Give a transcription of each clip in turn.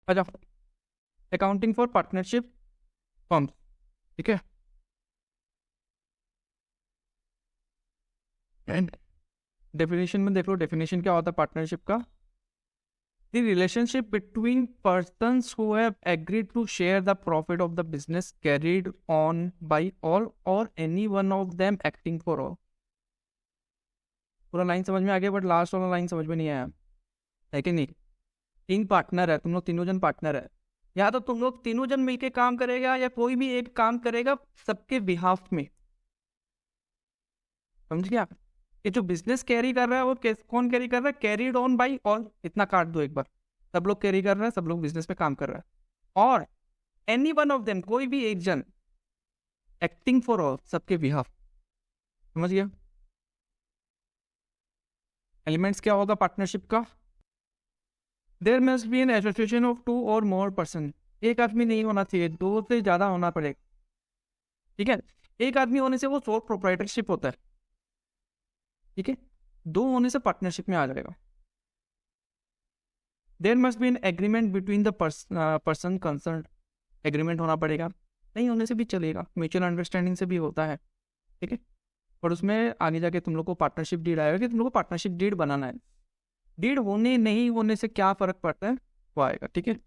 अच्छा, accounting for partnership firms, ठीक है। एंड डेफिनेशन में देख लो, डेफिनेशन क्या होता है पार्टनरशिप का। The relationship between persons who have agreed to share the profit of the business carried on by all or any one of them acting for all। पूरा line समझ में आ गया, बट लास्ट वाला line समझ में नहीं आया, है कि नहीं। तीन पार्टनर है, तुम लोग तीनों जन पार्टनर है, या तो तुम लोग तीनों जन मिलके काम करेगा या कोई भी एक काम करेगा सबके बिहाफ में, समझ गया। ये जो बिजनेस कैरी कर रहा है वो कौन कैरी कर रहा है, कैरीड ऑन बाई ऑल, इतना काट दो एक बार, सब लोग कैरी कर रहे हैं, सब लोग बिजनेस में काम कर रहा है, और एनी वन ऑफ देम, कोई भी एक जन, एक्टिंग फॉर ऑल, सबके बिहाफ, समझ गया। एलिमेंट्स क्या होगा पार्टनरशिप का, there must be an association of 2 और मोर पर्सन, एक आदमी नहीं होना चाहिए, 2 से ज्यादा होना पड़ेगा, ठीक है। एक आदमी होने से वो सोल प्रोप्राइटरशिप होता है, ठीक है, 2 होने से पार्टनरशिप में आ जाएगा। There must be an agreement between the person concern, agreement होना पड़ेगा, नहीं होने से भी चलेगा, म्यूचुअल अंडरस्टैंडिंग से भी होता है, ठीक है। और उसमें आगे जाके तुम लोग को पार्टनरशिप डीड आएगा कि तुम लोग को पार्टनरशिप डीड बनाना है, डीड होने नहीं होने से क्या फर्क पड़ता है वो आएगा, ठीक है।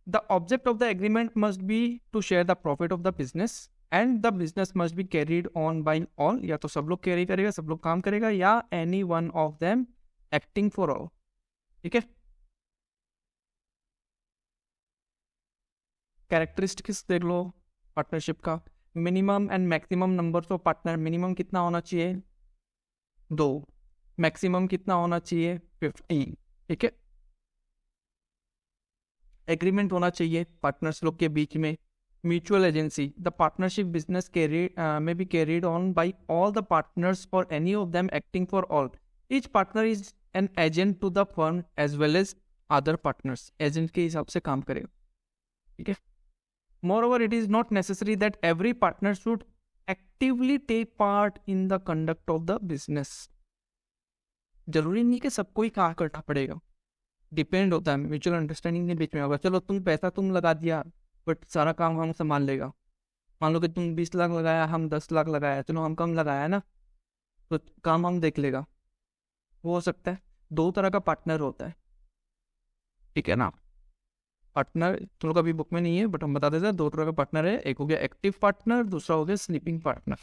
The object of the agreement must be to share the profit of the business and the business must be carried on by all, या तो सब लोग कैरी करेगा, सब लोग काम करेगा, या any one of them acting for all, ठीक है। कैरेक्टरिस्टिक्स देख लो पार्टनरशिप का, minimum and maximum number of partner, minimum कितना होना चाहिए 2, मैक्सिमम कितना होना चाहिए 15, ठीक है। एग्रीमेंट होना चाहिए पार्टनर्स लोग के बीच में, mutual agency, the partnership business may be carried on by all the partners or any of them acting for all, each partner is an agent to the firm as well as other partners, agent के हिसाब से काम करेगा, ठीक है। Moreover, it is not necessary that every partner should actively take part in the conduct of the business। जरूरी नहीं कि सबको ही काम करना पड़ेगा, डिपेंड होता है, म्यूचुअल अंडरस्टैंडिंग के बीच में होगा। चलो तुम पैसा तुम लगा दिया, बट सारा काम हम संभाल लेगा। मान लो कि तुम 20 लाख लगाया, हम 10 लाख लगाया, चलो हम कम लगाया ना, तो काम हम देख लेगा, वो हो सकता है। 2 तरह का पार्टनर होता है, ठीक है ना। पार्टनर तुम लोग अभी बुक में नहीं है, बट हम बता देते हैं 2 तरह का पार्टनर है, एक हो गया एक्टिव पार्टनर, दूसरा हो गया स्लीपिंग पार्टनर।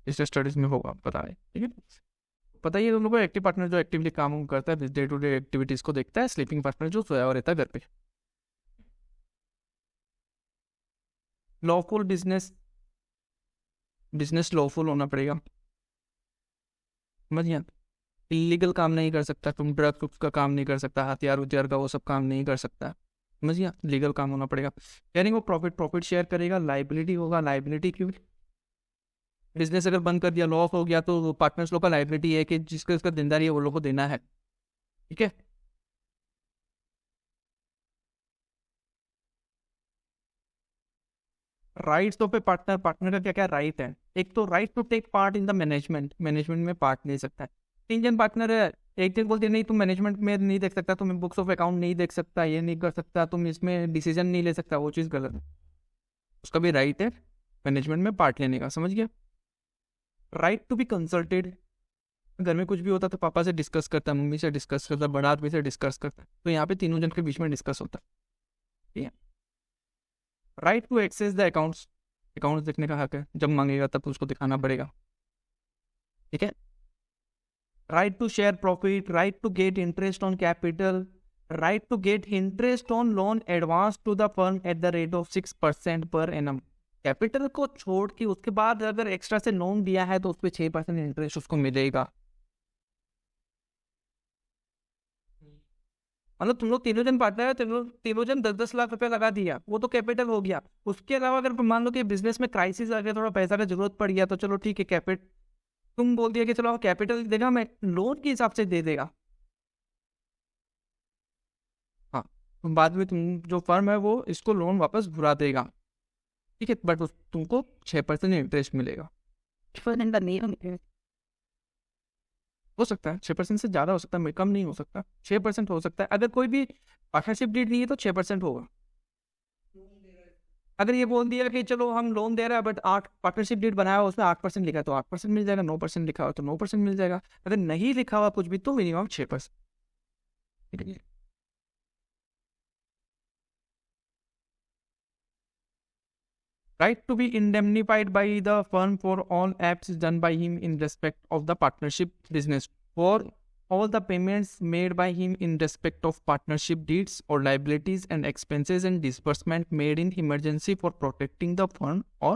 इस स्टडीज में होगा पता है, ठीक है। पता ही है तुम लोग को, एक्टिव पार्टनर जो एक्टिवली काम करता है, डे टू डे एक्टिविटीज को देखता है, स्लीपिंग पार्टनर जो सोया हुआ रहता है घर पे। लॉफुल बिजनेस, बिजनेस लॉफुल होना पड़ेगा, समझ गया। इलीगल काम नहीं कर सकता, तुम ड्रग का काम नहीं कर सकता, हथियार उथियार का वो सब काम नहीं कर सकता, समझ गया, लीगल काम होना पड़ेगा। यानी वो प्रॉफिट शेयर करेगा, लाइबिलिटी होगा, लाइबिलिटी क्यों, बिजनेस अगर बंद कर दिया, लॉस हो गया, तो पार्टनर्स लोग का लाइबिलिटी है कि जिसका इसका देनदारी है वो लोग को देना है, ठीक है। Rights of a partner, partner का क्या क्या राइट है, एक तो right to take part in the management, management में पार्ट ले सकता है। 3 जन पार्टनर है, एक जन बोलते नहीं तुम मैनेजमेंट में नहीं देख सकता, तुम बुक्स ऑफ अकाउंट नहीं देख सकता, ये नहीं कर सकता, तुम इसमें डिसीजन नहीं ले सकता, वो चीज़ गलत है। उसका भी राइट है मैनेजमेंट में पार्ट लेने का, समझ गया। राइट टू बी कंसल्टेड, घर में कुछ भी होता तो पापा से डिस्कस करता, मम्मी से डिस्कस करता, बड़ा आदमी से डिस्कस करता, तो यहाँ पे तीनों जन के बीच में डिस्कस होता, ठीक है। Right to access the accounts, accounts देखने का हक है, जब मांगेगा तब उसको दिखाना पड़ेगा, ठीक है। Right to share profit, right to get interest on capital, right to get interest on loan advance to the firm at the rate of 6% per annum, capital को छोड़ के उसके बाद अगर एक्स्ट्रा से लोन दिया है तो उस पर 6% इंटरेस्ट उसको मिलेगा। मतलब तुम लोग तीनों जन पार्टनर है, तीनों जन 10-10 लाख रुपया लगा दिया, वो तो कैपिटल हो गया। उसके अलावा अगर मान लो कि बिजनेस में क्राइसिस आ गया, थोड़ा पैसा का जरूरत पड़ गया, तो चलो ठीक है, कैपिटल तुम बोल दिया कि चलो कैपिटल देगा, मैं लोन के हिसाब से दे देगा, हाँ, बाद में तुम जो फर्म है वो इसको लोन वापस भुरा देगा, ठीक है, बट तुमको 6% इंटरेस्ट मिलेगा। तो हो सकता है 6% से ज़्यादा हो सकता है, कम नहीं हो सकता, 6% हो सकता है। अगर कोई भी पार्टनरशिप डीड नहीं है तो 6% होगा। अगर ये बोल दिया कि चलो हम लोन दे रहे हैं बट 8 पार्टनरशिप डीड बनाया हुआ उसमें 8% लिखा है तो 8% मिल जाएगा, 9% लिखा हुआ तो 9% मिल जाएगा, अगर नहीं लिखा हुआ कुछ भी तो मिनिमम 6%। ठीक है। Right to be indemnified by the firm for all acts done by him in respect of the partnership business, for all the payments made by him in respect of partnership deeds or liabilities and expenses and disbursement made in emergency for protecting the firm or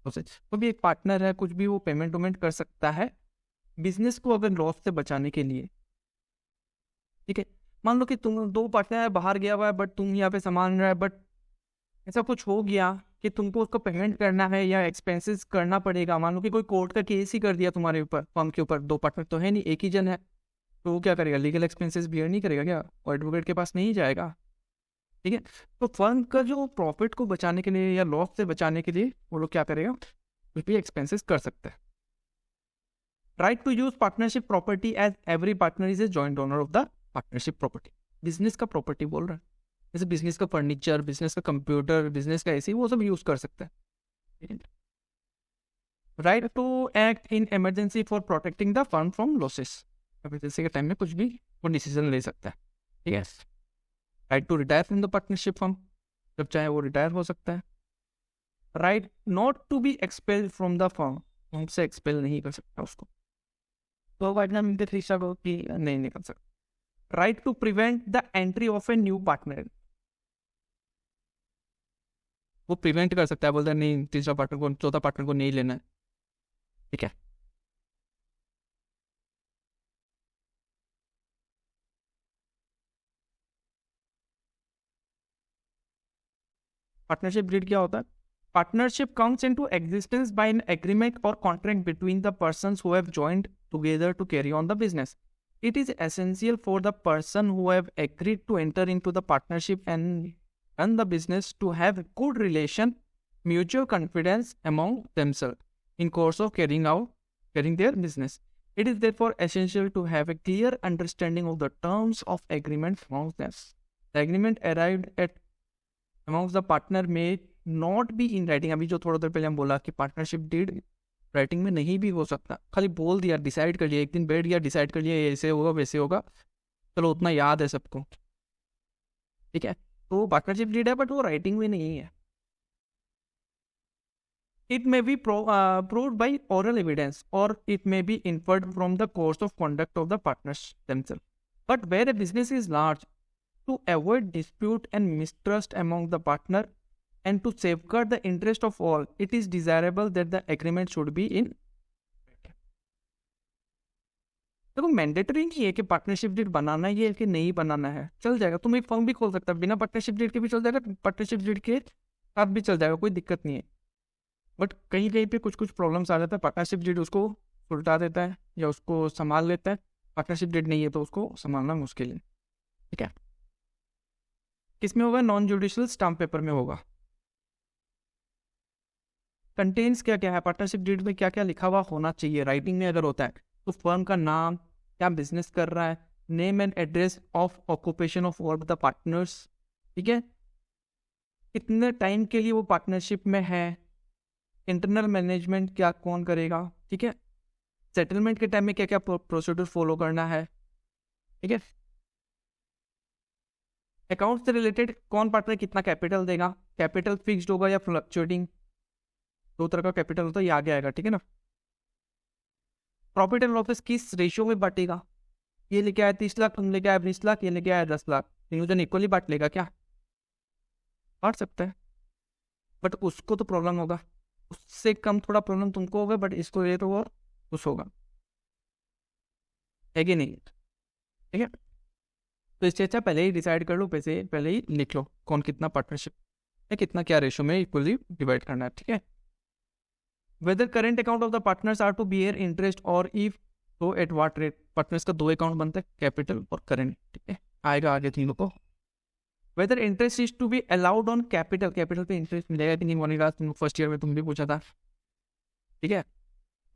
assets। तो भी एक partner है, कुछ भी वो payment वेमेंट कर सकता है बिजनेस को अगर लॉस से बचाने के लिए। ठीक है, मान लो कि तुम दो पार्टनर है, बाहर गया हुआ है बट तुम यहाँ पे संभाल रहा है, बट ऐसा कुछ हो गया कि तुमको उसको पेमेंट करना है या एक्सपेंसेस करना पड़ेगा। मान लो कि कोई कोर्ट का केस ही कर दिया तुम्हारे ऊपर, फर्म के ऊपर, दो पार्टनर तो है नहीं, एक ही जन है, तो वो क्या करेगा, लीगल एक्सपेंसेस बियर नहीं करेगा क्या, और एडवोकेट के पास नहीं जाएगा। ठीक है, तो फर्म का जो प्रॉफिट को बचाने के लिए या लॉस से बचाने के लिए वो लोग क्या करेगा, कुछ भी एक्सपेंसेस कर सकते हैं। Right to use partnership property as every partner is a joint owner of the partnership property. Business का प्रॉपर्टी बोल रहा है, जैसे बिजनेस का फर्नीचर, बिजनेस का कंप्यूटर, बिजनेस का एसी, वो सब यूज कर सकते हैं। Right to act in emergency for protecting the firm from losses. Emergency के टाइम में कुछ भी वो डिसीजन ले सकता है। ठीक है। Right to retire from the partnership firm, जब चाहे वो रिटायर हो सकता है। Right not to be expel from the firm, firm से एक्सपेल नहीं कर सकता उसको, तो पार्टनर नहीं निकल सकता। Right to prevent the entry of a new partner, वो प्रिवेंट कर सकता है, बोलता है नहीं तीसरा पार्टनर को, चौथा पार्टनर को नहीं लेना है। ठीक है। पार्टनरशिप डीड क्या होता है? Partnership comes into existence by an agreement or contract between the persons who have joined together to carry on the business. It is essential for the person who have agreed to enter into the partnership and run the business to have good relation, mutual confidence among themselves in course of carrying their business. It is therefore essential to have a clear understanding of the terms of agreement amongst them. The agreement arrived at amongst the partner may not be in writing। अभी जो थोड़ा देर पहले हम बोला कि partnership deed writing में नहीं भी हो सकता, खाली बोल दिया, डिसाइड कर लिया, एक दिन बैठ गया, डिसाइड कर लिया ऐसे होगा वैसे होगा, चलो उतना याद है सबको। ठीक है, तो पार्टनरशिप डीड है बट वो राइटिंग में नहीं है। It may be proved by oral evidence or it may be inferred from the course of conduct of the partners themselves. But where a business is large, to avoid dispute and mistrust among the partner and to safeguard the interest of all, it is desirable that the agreement should be in। देखो mandatory नहीं है कि partnership deed बनाना ही है कि नहीं बनाना है, चल जाएगा, तुम एक फर्म भी खोल सकता है बिना पार्टनरशिप डीड के भी चल जाएगा, पार्टनरशिप डीड के साथ भी चल जाएगा, कोई दिक्कत नहीं है। बट कहीं कहीं पे कुछ कुछ प्रॉब्लम्स आ जाता है, पार्टनरशिप डीड उसको उल्टा देता है या उसको संभाल लेता है, पार्टनरशिप डीड नहीं है तो उसको संभालना मुश्किल है। ठीक है, किसमें होगा? नॉन जुडिशियल स्टाम्प पेपर में होगा। कंटेन्स क्या क्या है, पार्टनरशिप डीड में क्या क्या लिखा हुआ होना चाहिए राइटिंग में अगर होता है तो फर्म का नाम, क्या बिजनेस कर रहा है, name and address of occupation of all the partners. ठीक है, कितने टाइम के लिए वो पार्टनरशिप में है, इंटरनल मैनेजमेंट क्या कौन करेगा। ठीक है, सेटलमेंट के टाइम में क्या क्या प्रोसीड्यूर फॉलो करना है। ठीक है, अकाउंट से रिलेटेड कौन पार्टनर कितना कैपिटल देगा, कैपिटल फिक्स्ड होगा या फ्लक्चुएटिंग, दो तरह का कैपिटल होता है, ये आगे आएगा। ठीक है ना, प्रॉफिट एंड लॉसेस किस रेशियो में बांटेगा, ये लेके आया 30 लाख, तुम लेके आया 20 लाख, ये लेके आया 10 लाख, तीनों जन इक्वली बांट लेगा क्या? बांट सकता है, बट उसको तो प्रॉब्लम होगा, उससे कम थोड़ा प्रॉब्लम तुमको होगा, बट इसको ये तो वो कुछ होगा, है कि नहीं? ठीक है, तो इससे अच्छा पहले ही डिसाइड कर लो, पैसे पहले ही लिख लो कौन कितना पार्टनरशिप है, कितना क्या रेशियो में इक्वली डिवाइड करना है। ठीक है, whether current account of the partners are to bear interest और इफ तो एट व्हाट रेट। पार्टनर्स का दो अकाउंट बनता है, कैपिटल और करेंट। ठीक है, आएगा आगे तीनों को। Whether interest is to be allowed on capital, capital पे इंटरेस्ट मिलेगा कि नहीं बनेगा, फर्स्ट ईयर में तुम भी पूछा था। ठीक है,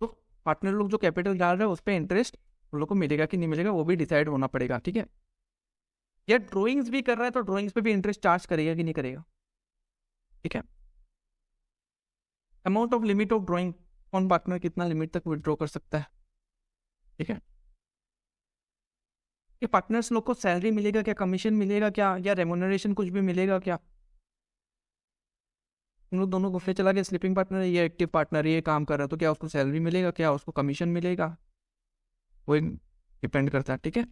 तो पार्टनर लोग जो कैपिटल डाल रहे हैं उस पर इंटरेस्ट उन लोग को मिलेगा कि नहीं मिलेगा वो भी डिसाइड होना पड़ेगा, ठीक है। या ड्रॉइंग्स भी कर रहा है तो ड्रॉइंग्स पे भी इंटरेस्ट चार्ज करेगा कि नहीं करेगा, ठीक है। Amount of limit of drawing, कौन पार्टनर कितना लिमिट तक विड्रॉ कर सकता है, ठीक है। ये पार्टनर्स लोग को सैलरी मिलेगा क्या, कमीशन मिलेगा क्या, या रेम्यूनरेशन कुछ भी मिलेगा क्या। उन लोग दोनों घूमने चला गया, स्लीपिंग पार्टनर है, ये एक्टिव पार्टनर, ये काम कर रहा है, तो क्या उसको सैलरी मिलेगा, क्या उसको कमीशन मिलेगा, वो डिपेंड करता है, ठीक है।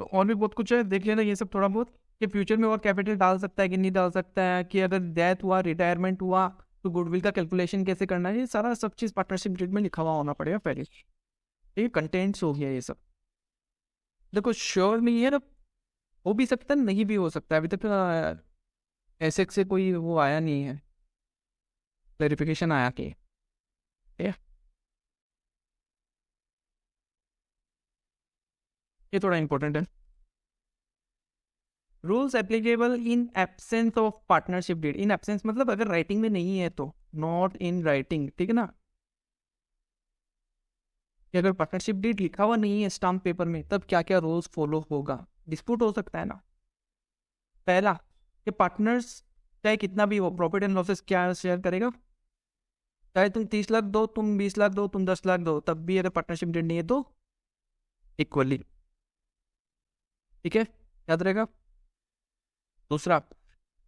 तो और भी बहुत कुछ है, देख लेना ये सब थोड़ा बहुत, कि फ्यूचर में और कैपिटल डाल सकता है कि नहीं डाल सकता है, कि अगर डेथ हुआ, रिटायरमेंट हुआ, तो गुडविल का कैलकुलेशन कैसे करना है, ये सारा सब चीज़ पार्टनरशिप डीड में लिखा हुआ होना पड़ेगा पहले, ये कंटेंट्स हो गया ये सब। देखो श्योर नहीं है ना, हो भी सकता है नहीं भी हो सकता है, अभी तक ऐसे से कोई वो आया नहीं है, क्लैरिफिकेशन आया कि ये थोड़ा इंपॉर्टेंट है। Rules applicable in absence of partnership deed, in absence मतलब अगर राइटिंग में नहीं है तो, नॉट इन राइटिंग, ठीक है ना। कि अगर पार्टनरशिप डीड लिखा हुआ नहीं है स्टाम्प पेपर में, तब क्या क्या रूल्स फॉलो होगा, डिस्प्यूट हो सकता है ना। पहला, कि पार्टनर्स चाहे कितना भी हो, प्रॉफिट एंड लॉसेस क्या शेयर करेगा, चाहे तुम 30 लाख दो, तुम 20 लाख दो, तुम 10 लाख दो, तब भी अगर पार्टनरशिप डीड नहीं है तो इक्वली, ठीक है, याद रहेगा। दूसरा,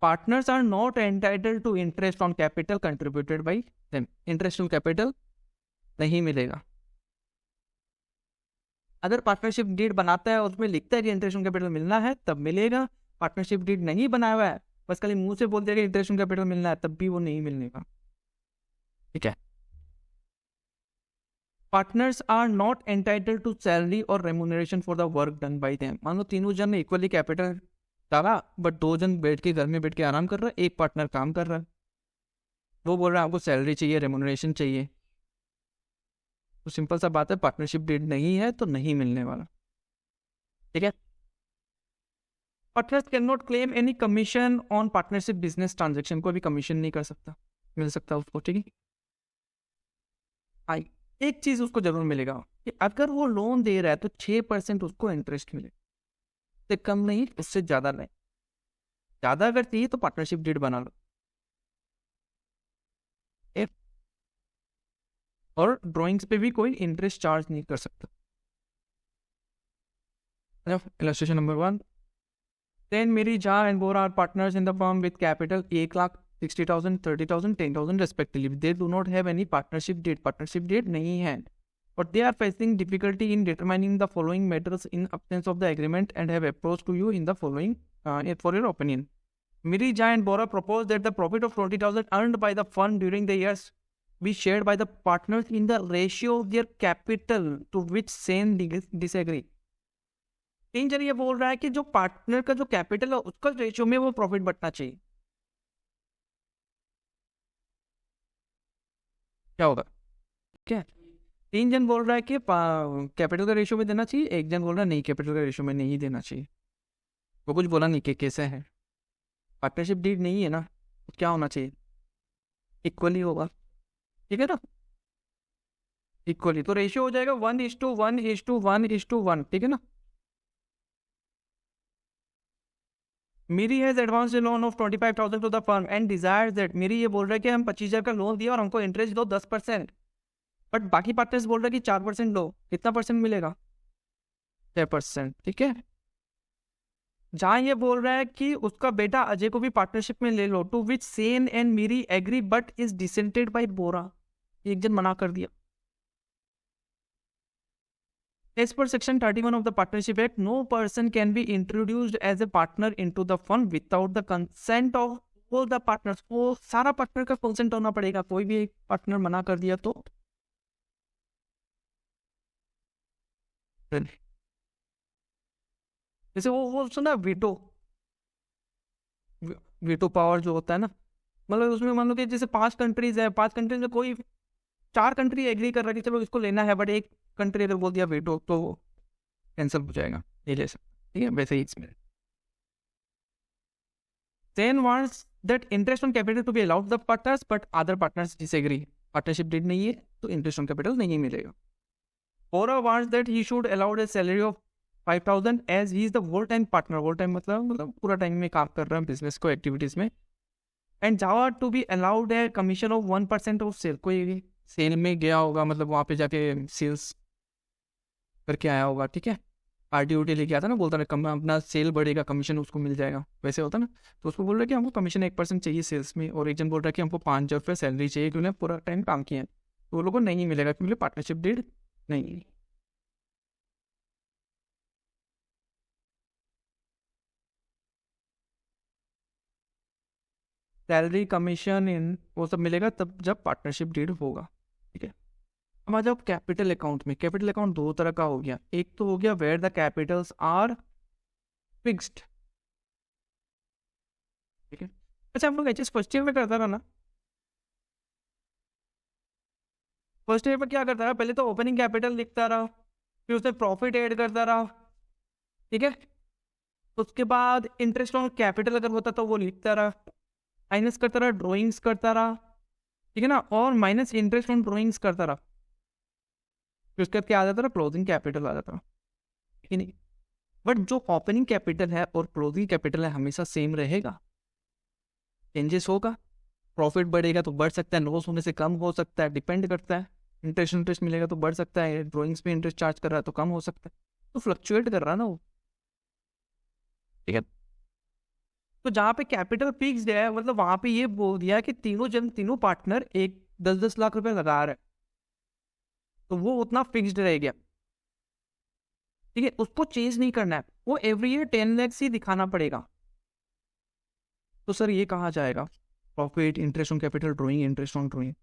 partners are not entitled to interest on capital contributed by them, interest on capital नहीं मिलेगा। अगर पार्टनरशिप डीड बनाता है उसमें लिखता है कि इंटरेस्ट ऑन कैपिटल मिलना है तब मिलेगा, पार्टनरशिप डीड नहीं बनाया हुआ है, बस खाली मुंह से बोल दिया कि इंटरेस्ट ऑन कैपिटल मिलना है, तब भी वो नहीं मिलने का, ठीक है। Partners are not entitled to salary or remuneration for the work done by them, मान लो तीनों जन ने इक्वली कैपिटल डाला, बट 2 जन बैठ के घर में बैठ के आराम कर रहा है, एक पार्टनर काम कर रहा है, वो बोल रहा है आपको सैलरी चाहिए, रेम्यूनरेशन चाहिए, तो सिंपल सा बात है, पार्टनरशिप डीड नहीं है तो नहीं मिलने वाला, ठीक है। Partners can not claim any commission on partnership business transaction, को भी कमीशन नहीं कर सकता, मिल सकता उसको, ठीक है। आई, एक चीज उसको जरूर मिलेगा कि अगर वो लोन दे रहा है तो 6% उसको इंटरेस्ट मिले, उससे कम नहीं, उससे ज्यादा नहीं, ज्यादा अगर चाहिए तो पार्टनरशिप डीड बना लो, और ड्राइंग्स पे भी कोई इंटरेस्ट चार्ज नहीं कर सकता। Illustration number 1, then Miri Jha and Bora are partners in the firm with capital 1,60,000, 30,000, 10,000 respectively. They do not have any partnership deed. Partnership deed नहीं है, but they are facing difficulty in determining the following matters in absence of the agreement and have approached to you in the following for your opinion. Miri Jha and Bora propose that the profit of 20,000 earned by the fund during the years be shared by the partners in the ratio of their capital to which same disagree. तीन जन ये बोल रहा है कि जो partner का जो कैपिटल है उसका रेशियो में वो प्रॉफिट बढ़ना चाहिए, क्या होगा, क्या। तीन जन बोल रहा है कि कैपिटल का रेशियो में देना चाहिए, एक जन बोल रहा है नहीं कैपिटल का रेशियो में नहीं देना चाहिए, वो कुछ बोला नहीं कि कैसे है, पार्टनरशिप डीड नहीं है ना, तो क्या होना चाहिए, इक्वली होगा, ठीक है ना, इक्वली, तो रेशियो हो जाएगा 1:1:1:1, ठीक है ना। Mary has advance loan of 25,000 to the firm and desire that, Mary ये बोल रहा है कि हम 25,000 का लोन दिया और हमको इंटरेस्ट दो 10%, बट बाकी पार्टनर्स बोल रहे हैं कि 4% लो, कितना परसेंट मिलेगा, 6%, ठीक है। जहां ये बोल रहा है कि उसका बेटा अजय को भी पार्टनरशिप में ले लो, to which Sen and Mary agree but is dissented by Bora, एक जन मना कर दिया। As per section 31 of the Partnership Act, no person can be introduced as a partner into the fund without the consent of all the partners. वो सारा partner का consent होना पड़ेगा, कोई भी एक पार्टनर मना कर दिया तो जैसे वो सुना वीटो, वीटो पावर जो होता है ना, मतलब उसमें मान लो कि जैसे 5 कंट्रीज है, 5 कंट्रीज में कोई 4 कंट्री एग्री कर रहा है कि चलो इसको लेना है, बट एक कंट्री अगर बोल दिया वीटो तो कैंसिल हो जाएगा, ये ले सकते, ठीक है। वैसे ही इसमें Then wants that interest on capital to be allowed the partners, but other partners disagree. Partnership deed नहीं है तो इंटरेस्ट ऑन कैपिटल नहीं मिलेगा। Bora wants that he should allowed a salary of 5,000 as he is the full time partner। full time मतलब पूरा time में काम कर रहा है बिजनेस को एक्टिविटीज में। एंड जावा टू बी अलाउड है कमीशन ऑफ 1% ऑफ सेल। कोई सेल में गया होगा, मतलब वहाँ पे जाके सेल्स करके आया होगा, ठीक है, पार्टी उटी लेके आता ना, बोलता ना कम अपना सेल बढ़ेगा कमीशन उसको मिल जाएगा, वैसे होता ना। तो उसको बोल रहा है कि हमको कमीशन 1% चाहिए सेल्स में, और एक जन बोल रहा है कि हमको 5,000 रुपये सैलरी चाहिए क्योंकि पूरा टाइम काम किया है, तो वो लोगों को नहीं मिलेगा क्योंकि पार्टनरशिप डीड नहीं। सैलरी कमीशन इन वो सब मिलेगा तब जब पार्टनरशिप डीड होगा, ठीक है। अब आ जाओ कैपिटल अकाउंट में। कैपिटल अकाउंट दो तरह का हो गया, एक तो हो गया where the capitals are fixed, ठीक है। अच्छा, हम लोग एच एस फर्स्ट ईयर में करता रहा ना, फर्स्ट ईयर में क्या करता रहा, पहले तो ओपनिंग कैपिटल लिखता रहा, फिर उसमें प्रॉफिट ऐड करता रहा, ठीक है। उसके बाद इंटरेस्ट ऑन कैपिटल अगर होता तो वो लिखता रहा, माइनस करता रहा, ड्रॉइंग्स करता रहा, ठीक है ना, और माइनस इंटरेस्ट ऑन ड्रॉइंग्स करता रहा। फिर उसके बाद क्या आ जाता रहा, क्लोजिंग कैपिटल आ जाता रहा, ठीक है नहीं। बट जो ओपनिंग कैपिटल है और क्लोजिंग कैपिटल है हमेशा सेम रहेगा, चेंजेस होगा। प्रॉफिट बढ़ेगा तो बढ़ सकता है, लॉस होने से कम हो सकता है, डिपेंड करता है। इंटरेस्ट मिलेगा तो बढ़ सकता है, ड्रॉइंग्स पे इंटरेस्ट चार्ज कर रहा है तो कम हो सकता है, तो फ्लक्चुएट कर रहा है ना वो, ठीक है। तो जहाँ पे कैपिटल फिक्स्ड है, मतलब वहां पे ये बोल दिया कि तीनों पार्टनर एक 10-10 लाख रुपए लगा रहे हैं, तो वो उतना फिक्स्ड रह गया, ठीक है। उसको चेंज नहीं करना है, वो एवरी ईयर 10 लाख ही दिखाना पड़ेगा। तो सर ये कहाँ जाएगा, profit, interest on capital, drawing, interest on drawing,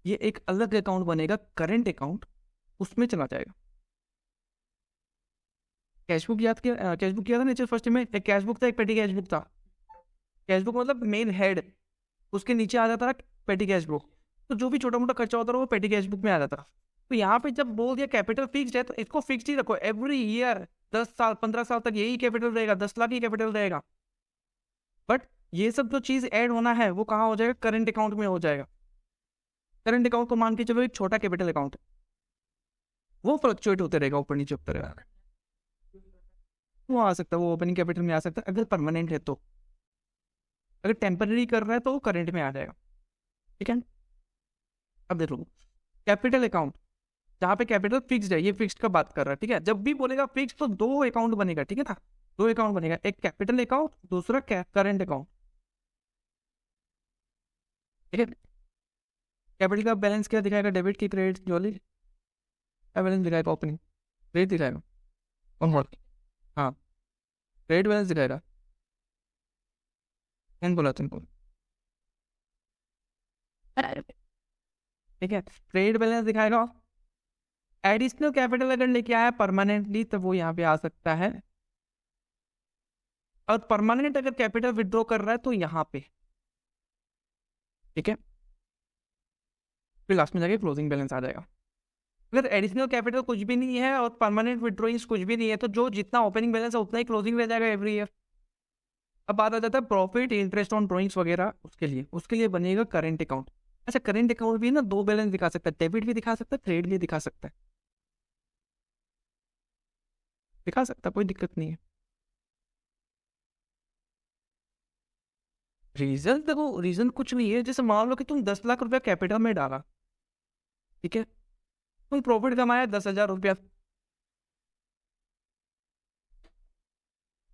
ये एक अलग अकाउंट बनेगा, करेंट अकाउंट, उसमें चला जाएगा। कैशबुक याद किया, कैशबुक किया था नीचे फर्स्ट में, एक कैशबुक था, एक पेटी कैशबुक था। कैशबुक मतलब मेन हेड, उसके नीचे आ जाता था पेटी कैशबुक, तो जो भी छोटा मोटा खर्चा होता था वो पेटी कैशबुक में आ जाता था। तो यहाँ पे जब बोल दिया कैपिटल फिक्स्ड है तो इसको फिक्स्ड ही रखो, एवरी ईयर 10 साल 15 साल तक यही कैपिटल रहेगा, 10 लाख ही कैपिटल रहेगा। बट ये सब जो चीज ऐड होना है वो कहाँ हो जाएगा, करंट अकाउंट में हो जाएगा। करंट अकाउंट को मान के चलो एक छोटा कैपिटल अकाउंट है, वो फ्लक्चुएट होते रहेगा, ऊपर नीचे होता रहेगा, वो आ सकता है, वो ओपनिंग कैपिटल में आ सकता है अगर परमानेंट है तो। अगर टेम्पररी कर रहा है तो वो करंट में आ जाएगा, ठीक है। अब देख लो कैपिटल अकाउंट, जहाँ पे कैपिटल फिक्स्ड है, ये फिक्स्ड का बात कर रहा है, ठीक है। जब भी बोलेगा फिक्स तो दो अकाउंट बनेगा, ठीक है ना, दो अकाउंट बनेगा, एक कैपिटल अकाउंट, दूसरा करंट अकाउंट, ठीक है। कैपिटल का बैलेंस क्या दिखाएगा, डेबिट की क्रेडिट, जोली क्या बैलेंस दिखाएगा, ओपनिंग क्रेडिट दिखाएगा, हाँ क्रेडिट बैलेंस दिखाएगा, बोला तुमको, ठीक है। क्रेडिट बैलेंस दिखाएगा। एडिशनल कैपिटल अगर लेके आया परमानेंटली तो वो यहाँ पे आ सकता है, और परमानेंट अगर कैपिटल विड्रॉ कर रहा है तो यहाँ पे, ठीक है। फिर लास्ट में जाके क्लोजिंग बैलेंस आ जाएगा। अगर एडिशनल कैपिटल कुछ भी नहीं है और परमानेंट विड्रॉइंग्स कुछ भी नहीं है तो जो जितना ओपनिंग बैलेंस है उतना ही क्लोजिंग रह जाएगा एवरी ईयर। अब बात आ जाता है प्रॉफिट, इंटरेस्ट ऑन ड्रॉइंग्स वगैरह, उसके लिए बनेगा करेंट अकाउंट। अच्छा, करेंट अकाउंट भी ना दो बैलेंस दिखा सकता है, डेबिट भी दिखा सकता है, क्रेडिट भी दिखा सकता है, दिखा सकता है, कोई दिक्कत नहीं है। रीजन देखो, रीजन कुछ नहीं है, जैसे मान लो कि तुम 10 लाख रुपया कैपिटल में डाला, ठीक है, तुम प्रॉफिट कमाया 10,000 रुपया,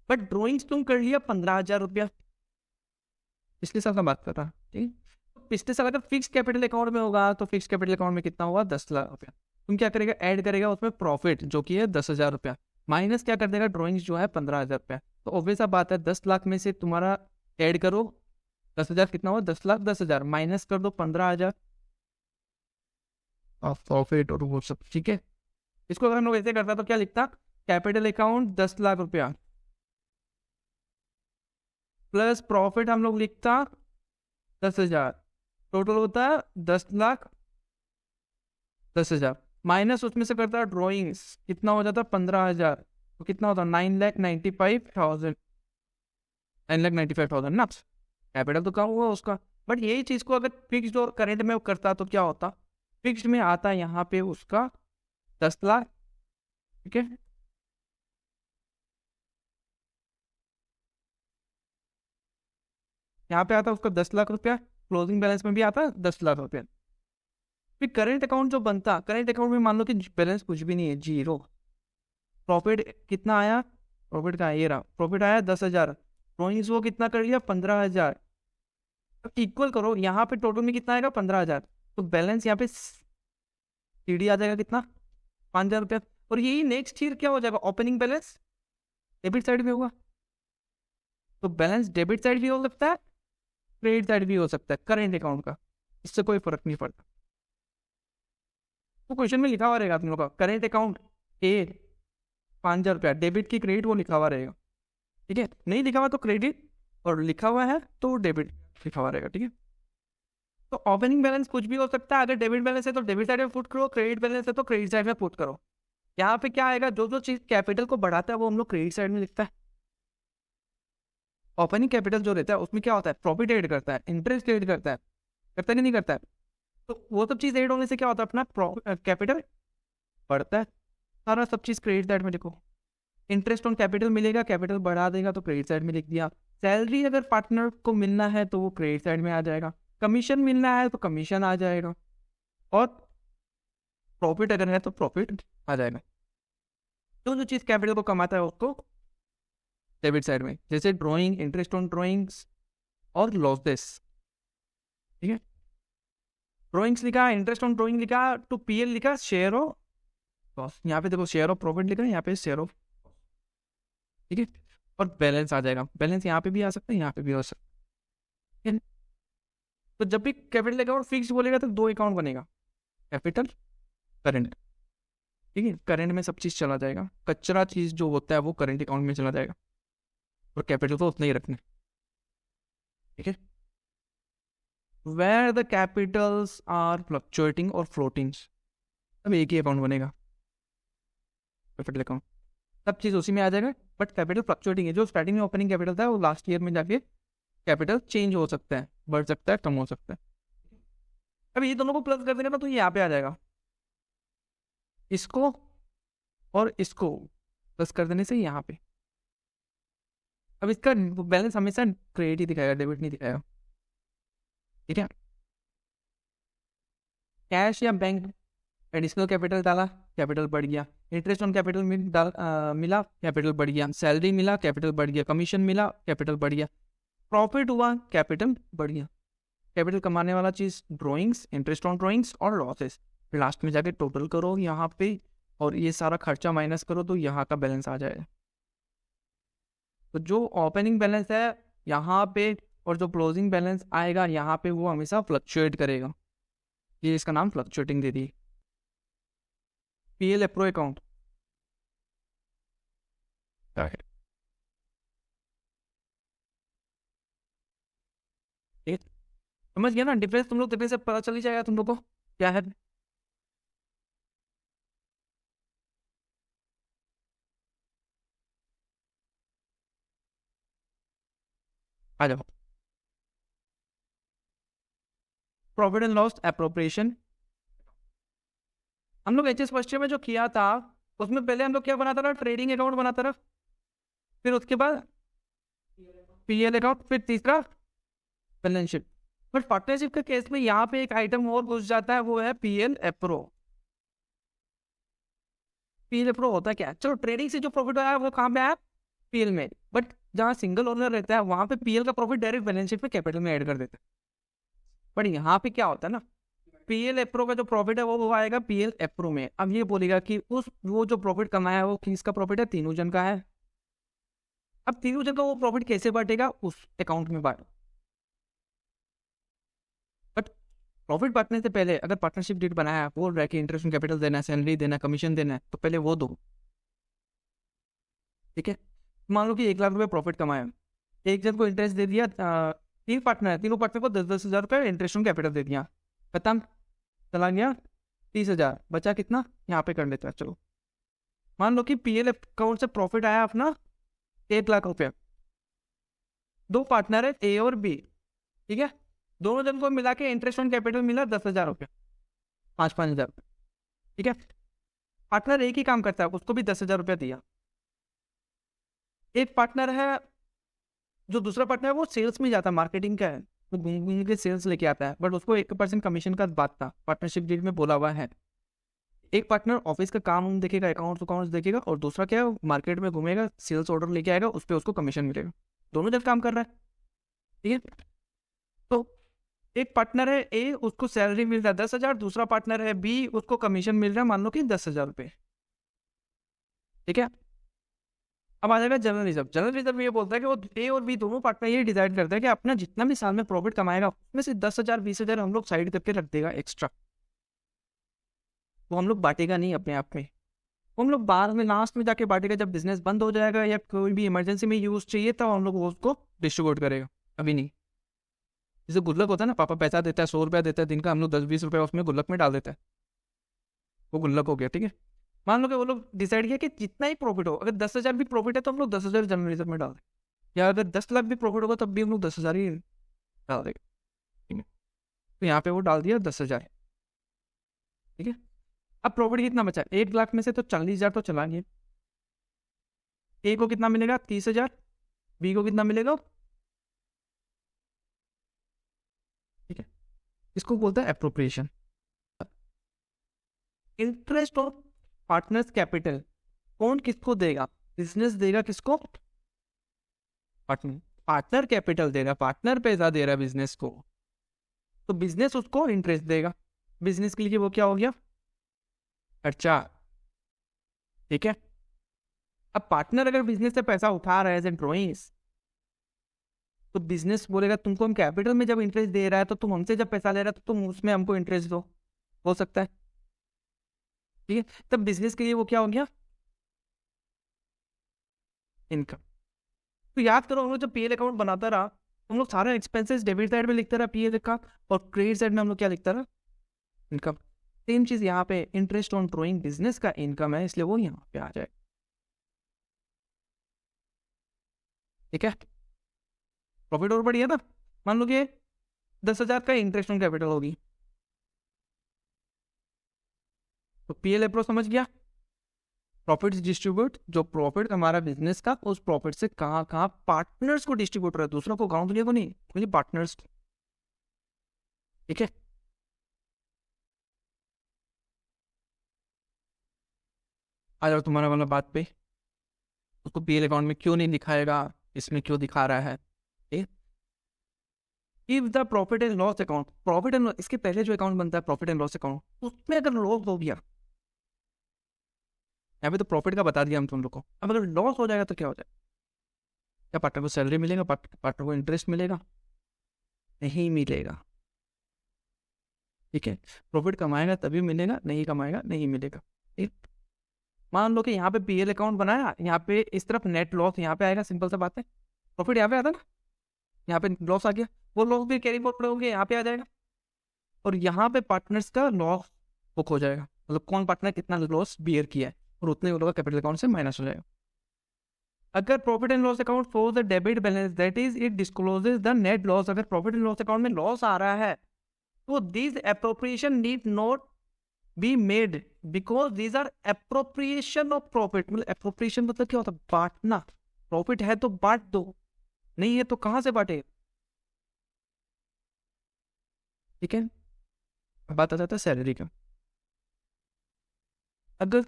बट ड्रॉइंग्स तुम कर लिया 15,000 रुपया, पिछले साल का बात कर रहा, ठीक है। पिछले साल अगर फिक्स कैपिटल अकाउंट में होगा तो फिक्स कैपिटल अकाउंट में कितना होगा, 10 लाख रुपया। तुम क्या करेगा, ऐड करेगा उसमें प्रॉफिट जो कि है 10,000 रुपया, माइनस क्या कर देगा, ड्रॉइंग्स जो है 15,000 रुपया। तो ऑब्वियस बात है 10 लाख में से तुम्हारा ऐड करो 10,000, कितना हुआ, 10 लाख 10,000, माइनस कर दो 15,000 ऑफ प्रॉफिट और वो सब, ठीक है। इसको अगर हम लोग ऐसे करता तो क्या लिखता, कैपिटल अकाउंट 10 लाख रुपया प्लस प्रॉफिट हम लोग लिखता 10,000, टोटल होता है 10,10,000, माइनस उसमें से करता है ड्रॉइंग्स, कितना हो जाता है 15,000, तो कितना होता है 9,95,000, 9,95,000 ना। कैपिटल तो कम हुआ उसका, बट यही चीज़ को अगर फिक्स्ड और करेंट में करता तो क्या होता, फिक्स्ड में आता यहाँ पे उसका 10 लाख, ठीक है, यहाँ पे आता उसका 10 लाख रुपया, क्लोजिंग बैलेंस में भी आता 10 लाख रुपया। फिर करेंट अकाउंट जो बनता, करेंट अकाउंट में मान लो कि बैलेंस कुछ भी नहीं है, जीरो। प्रॉफिट कितना आया, प्रॉफिट का ये रहा, प्रॉफिट आया 10,000, ड्रॉइंग्स वो कितना कर लिया 15,000। अब इक्वल करो, यहाँ पे टोटल में कितना आएगा 15,000, तो बैलेंस यहाँ पे सीडी आ जाएगा कितना 5,000 रुपया। और यही नेक्स्ट ईयर क्या हो जाएगा, ओपनिंग बैलेंस डेबिट साइड में होगा। तो बैलेंस डेबिट साइड भी हो सकता है, क्रेडिट साइड भी हो सकता है करेंट अकाउंट का, इससे कोई फर्क नहीं पड़ता। तो क्वेश्चन में लिखा हुआ रहेगा तुम लोग का करेंट अकाउंट ए 5,000 रुपया, डेबिट की क्रेडिट वो लिखा हुआ रहेगा, ठीक है। नहीं लिखा हुआ तो क्रेडिट, और लिखा हुआ है तो डेबिट लिखा हुआ रहेगा, ठीक है। तो ओपनिंग बैलेंस कुछ भी हो सकता है, अगर डेबिट बैलेंस है तो डेबिट साइड में पुट करो, क्रेडिट बैलेंस है तो क्रेडिट साइड में पुट करो। यहाँ पे क्या आएगा, जो जो चीज कैपिटल को बढ़ाता है वो हम लोग क्रेडिट साइड में लिखता है। ओपनिंग कैपिटल जो रहता है उसमें क्या होता है, प्रॉफिट एड करता है, इंटरेस्ट एड करता है, करता नहीं करता है। तो वो सब चीज एड होने से क्या होता है, अपना कैपिटल बढ़ता है। सारा सब चीज क्रेडिट साइड में लिखो। इंटरेस्ट ऑन कैपिटल मिलेगा, कैपिटल बढ़ा देगा तो क्रेडिट साइड में लिख दिया। सैलरी अगर पार्टनर को मिलना है तो वो क्रेडिट साइड में आ जाएगा, कमीशन मिलना है तो कमीशन आ जाएगा, और प्रॉफिट अगर है तो प्रॉफिट आ जाएगा। तो जो चीज़ कैपिटल को कमाता है उसको डेबिट साइड में, जैसे ड्राइंग, इंटरेस्ट ऑन ड्राइंग्स और लॉसेस, ठीक है। ड्राइंग्स लिखा, इंटरेस्ट ऑन ड्राइंग लिखा, टू पीएल लिखा, शेयर ऑफ लॉस, यहाँ पे देखो शेयर ऑफ प्रॉफिट लिखा है, यहाँ पे शेयर ऑफ, ठीक है। और बैलेंस आ जाएगा, बैलेंस यहाँ पे भी आ सकता है, यहाँ पे भी हो सकता है। तो जब भी कैपिटल अकाउंट फिक्स बोलेगा तो दो अकाउंट बनेगा, कैपिटल, करेंट, ठीक है। करेंट में सब चीज़ चला जाएगा, कचरा चीज़ जो होता है वो करेंट अकाउंट में चला जाएगा, और कैपिटल तो उतना ही रखना, ठीक है। Where the capitals are fluctuating और फ्लोटिंग, अब एक ही अकाउंट बनेगा, कैपिटल अकाउंट, सब चीज़ उसी में आ जाएगा। बट कैपिटल फ्लक्चुएटिंग है, जो स्टार्टिंग में ओपनिंग कैपिटल था वो लास्ट ईयर में जाके कैपिटल चेंज हो सकता है, बढ़ सकता है, कम हो सकता है। अब ये दोनों को प्लस कर देंगे ना तो ये यहाँ पे आ जाएगा, इसको और इसको प्लस कर देने से यहाँ पे। अब इसका बैलेंस हमेशा क्रेडिट ही दिखाएगा, डेबिट नहीं दिखाएगा, ठीक है। कैश या बैंक, एडिशनल कैपिटल डाला, कैपिटल बढ़ गया। इंटरेस्ट ऑन कैपिटल मिला, कैपिटल बढ़ गया। सैलरी मिला, कैपिटल बढ़ गया। कमीशन मिला, कैपिटल बढ़ गया। प्रॉफिट हुआ, कैपिटल बढ़ गया। कैपिटल कमाने वाला चीज़ ड्राइंग्स, इंटरेस्ट ऑन ड्राइंग्स और लॉसेस। फिर लास्ट में जाके टोटल करो यहाँ पे, और ये सारा खर्चा माइनस करो तो यहाँ का बैलेंस आ जाएगा। तो जो ओपनिंग बैलेंस है यहाँ पे और जो क्लोजिंग बैलेंस आएगा यहाँ पे वो हमेशा फ्लक्चुएट करेगा, ये इसका नाम फ्लक्चुएटिंग दे दी। पीएल एप्रो अकाउंट, ठीक है, समझ गया ना डिफरेंस, तुम लोग देखने से पता चल ही जाएगा तुम लोग को क्या है। आ जाओ, प्रॉफिट एंड लॉस एप्रोप्रिएशन। हम लोग एचएस फर्स्ट ईयर में जो किया था उसमें पहले हम लोग क्या बनाता था, ट्रेडिंग अकाउंट बनाता था, फिर उसके बाद पीएल अकाउंट, फिर तीसरा बैलेंस शीट। बट पार्टनरशिप के केस में यहाँ पे एक आइटम और घुस जाता है, वो है पीएल एप्रो। पीएल एप्रो होता है क्या, चलो ट्रेडिंग से जो प्रॉफिट आया वो कहाँ पे आया, पीएल में। बट जहाँ सिंगल ओनर रहता है वहां पे पीएल का प्रॉफिट डायरेक्ट बैलेंस शीट में कैपिटल में ऐड कर देते हैं। बट यहाँ पे क्या होता है ना, पीएल एप्रो का जो प्रॉफिट है वो आएगा पीएल एप्रो में। अब ये बोलेगा कि उस वो जो प्रॉफिट कमाया है वो किसका प्रॉफिट है, तीनों जन का है। अब तीनों जन का वो प्रॉफिट कैसे बांटेगा, उस अकाउंट में बांट। बट प्रॉफिट बांटने से पहले अगर पार्टनरशिप डीड बनाया, बोल रहा है कि इंटरेस्ट कैपिटल देना है, सैलरी देना है, कमीशन देना है, तो पहले वो दो, ठीक है। मान लो कि 1 लाख रुपए प्रॉफिट कमाया, एक जन को इंटरेस्ट दे दिया, तीन पार्टनर है, तीनों पार्टनर को 10,000 रुपये इंटरेस्ट ऑन कैपिटल दे दिया, खत्म, चला गया 30,000, बचा कितना यहाँ पे कर लेते हैं। चलो मान लो कि पीएल अकाउंट से प्रॉफिट आया अपना 1 लाख रुपया, दो पार्टनर है ए और बी, ठीक है। दोनों जन को मिला के इंटरेस्ट ऑन कैपिटल मिला 10,000 रुपये, 5,000 रुपये। ठीक है, पार्टनर एक ही काम करता है, उसको भी 10,000 रुपया दिया। एक पार्टनर है, जो दूसरा पार्टनर है वो सेल्स में जाता है, मार्केटिंग का है, वो घूम घूम के सेल्स लेके आता है, बट उसको 1% कमीशन का बात था, पार्टनरशिप डील में बोला हुआ है। एक पार्टनर ऑफिस का काम देखेगा, अकाउंट्स देखेगा, और दूसरा क्या है, मार्केट में घूमेगा, सेल्स ऑर्डर लेके आएगा, उस पर उसको कमीशन मिलेगा। दोनों जन काम कर रहा है। ठीक है, तो एक पार्टनर है ए, उसको सैलरी मिल रहा है 10,000, दूसरा पार्टनर है बी, उसको कमीशन मिल रहा है मान लो कि 10,000 रुपये। ठीक है, अब आ जाएगा जनरल रिजर्व। जनरल रिजर्व ये बोलता है कि वो ए और बी दोनों पार्टनर ये डिसाइड करता है कि अपना जितना भी साल में प्रॉफिट कमाएगा उसमें से 10,000 20,000 हम लोग साइड करके रख देगा एक्स्ट्रा। वो हम लोग बांटेगा नहीं अपने आप में, वो हम लोग बाद में लास्ट में जाके बांटेगा, जब बिजनेस बंद हो जाएगा या कोई भी इमरजेंसी में यूज चाहिए तब हम लोग उसको डिस्ट्रीब्यूट करेगा, अभी नहीं। जैसे गुल्लक होता है ना, पापा पैसा देता है 100 रुपया देता है दिन का, हम लोग 10-20 रुपये उसमें गुल्लक में डाल देता है, वो गुल्लक हो गया। ठीक है, मान लो कि वो लोग डिसाइड किया कि जितना ही प्रॉफिट हो, अगर 10,000 भी प्रॉफिट है तो हम लोग 10,000 जनरल रिजर्व में डाल दें, या अगर 10 लाख भी प्रॉफिट होगा तब भी हम लोग 10,000 ही डाल देंगे। ठीक है, तो यहाँ पे वो डाल दिया 10,000। ठीक है, अब प्रॉफिट कितना बचा, 1 लाख में से तो 40,000 तो चला गया। ए को कितना मिलेगा, 30,000, बी को कितना मिलेगा। ठीक है, इसको बोलता है appropriation. Interest of partners capital कौन किसको देगा, बिजनेस देगा किसको, पार्टनर। पार्टनर कैपिटल दे रहा, पार्टनर पैसा दे रहा बिजनेस को, तो बिजनेस उसको इंटरेस्ट देगा। बिजनेस के लिए वो क्या हो गया, खर्चा। ठीक है, अब पार्टनर अगर बिजनेस से पैसा उठा रहा है एज ए ड्रॉइंग्स, तो बिजनेस बोलेगा तुमको हम कैपिटल में जब इंटरेस्ट दे रहा है तो तुम हमसे जब पैसा ले रहा है तो तुम उसमें हमको इंटरेस्ट दो, हो सकता है। ठीक है, तब बिजनेस के लिए वो क्या हो गया, इनकम। तो याद करो, हम लोग जब पीएल अकाउंट बनाता रहा, हम लोग सारे एक्सपेंसेस डेबिट साइड में लिखता रहा पीएल का, और क्रेडिट साइड में हम लोग क्या लिखता रहा, इनकम। सेम चीज यहाँ पे, इंटरेस्ट ऑन ड्रॉइंग बिजनेस का इनकम है, इसलिए वो यहाँ पे आ जाए। ठीक है, प्रॉफिट और बढ़िया था, मान लो कि 10,000 का इंटरेस्ट ऑन कैपिटल होगी, तो पीएल अप्रोच समझ गया। प्रॉफिट डिस्ट्रीब्यूट, जो प्रॉफिट हमारा बिजनेस का, उस प्रॉफिट से कहाँ कहाँ पार्टनर्स को डिस्ट्रीब्यूट रहा है, दूसरों को, गाँव दुनिया को नहीं, मुझे पार्टनर्स। ठीक है, आ जाओ तुम्हारा वाला बात पे, उसको पीएल अकाउंट में क्यों नहीं दिखाएगा, इसमें क्यों दिखा रहा है। If the profit and loss account, profit and, इसके पहले जो अकाउंट बनता है प्रॉफिट एंड लॉस अकाउंट, उसमें अगर लॉस हो गया, यहाँ पे तो प्रॉफिट का बता दिया हम तुम लोग को, अब अगर लॉस हो जाएगा तो क्या हो जाएगा, क्या पार्टनर को सैलरी मिलेगा, पार्टनर को इंटरेस्ट मिलेगा, नहीं मिलेगा। ठीक है, प्रॉफिट कमाएगा तभी मिलेगा, नहीं कमाएगा नहीं मिलेगा। ठीक, मान लो कि यहाँ पे पीएल अकाउंट बनाया, यहाँ पे इस तरफ नेट लॉस यहाँ पे आएगा, सिंपल सा बात है, प्रॉफिट यहाँ पे आता ना, यहाँ पे लॉस आ गया, वो लॉस भी कैरी फॉरवर्ड होंगे यहाँ पे आ जाएगा, और यहाँ पे पार्टनर्स का लॉस बुक हो जाएगा, मतलब कौन पार्टनर कितना लॉस बियर किया है, और उतने वो लोग कैपिटल अकाउंट से माइनस हो जाएगा। अगर profit and loss account shows the debit balance, that is it discloses the net loss, अगर प्रॉफिट एंड लॉस अकाउंट में लॉस आ रहा है तो this appropriation need not be made, because these are appropriation of profit. मतलब appropriation मतलब क्या होता है, बांटना, प्रॉफिट है तो बांट दो, नहीं है तो कहां से बांटे। ठीक है, बात आ जाता है सैलरी का। अगर